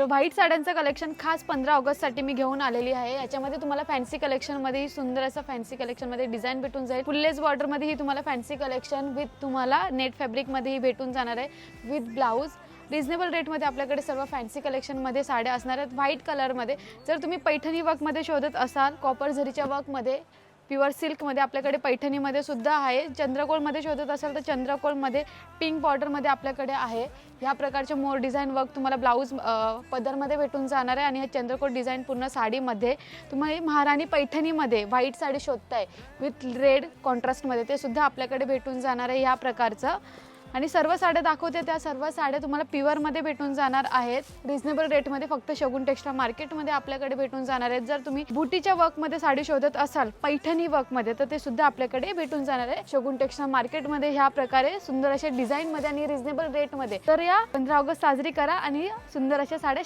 तर व्हाईट साड्यांचं कलेक्शन खास 15 ऑगस्टसाठी मी घेऊन आलेली आहे। याच्यामध्ये तुम्हाला फॅन्सी कलेक्शनमध्ये सुंदर असं फॅन्सी कलेक्शनमध्ये डिझाईन भेटून जाईल। फुललेस बॉर्डरमध्येही तुम्हाला फॅन्सी कलेक्शन विथ तुम्हाला नेट फॅब्रिकमध्येही भेटून जाणार आहे विथ ब्लाऊज। रिजनेबल रेटमध्ये आपल्याकडे सर्व फॅन्सी कलेक्शनमध्ये साड्या असणार आहेत व्हाईट कलरमध्ये। जर तुम्ही पैठणी वर्कमध्ये शोधत असाल, कॉपर झरीच्या वर्कमध्ये, प्युअर सिल्कमध्ये आपल्याकडे पैठणीमध्ये सुद्धा आहे। चंद्रकोळमध्ये शोधत असाल तर चंद्रकोळमध्ये पिंक बॉर्डरमध्ये आपल्याकडे आहे। ह्या प्रकारचे मोर डिझाईन वर्क तुम्हाला ब्लाऊज पदरमध्ये भेटून जाणार आहे। आणि हे चंद्रकोळ डिझाईन पूर्ण साडीमध्ये तुम्ही महाराणी पैठणीमध्ये व्हाईट साडी शोधताय विथ रेड कॉन्ट्रास्टमध्ये, ते सुद्धा आपल्याकडे भेटून जाणार आहे ह्या प्रकारचं। आणि सर्व साड्या दाखवते त्या सर्व साड्या तुम्हाला प्युअरमध्ये भेटून जाणार आहेत रिजनेबल रेटमध्ये, फक्त शगुन टेक्स्टाईल मार्केटमध्ये आपल्याकडे भेटून जाणार आहेत। जर तुम्ही बुटीच्या वर्कमध्ये साडी शोधत असाल पैठणी वर्कमध्ये तर ते सुद्धा आपल्याकडे भेटून जाणार आहे शगुन टेक्स्टाईल मार्केटमध्ये ह्या प्रकारे सुंदर अशा डिझाईनमध्ये आणि रिजनेबल रेटमध्ये। तर या 15 ऑगस्ट साजरी करा आणि सुंदर अशा साड्या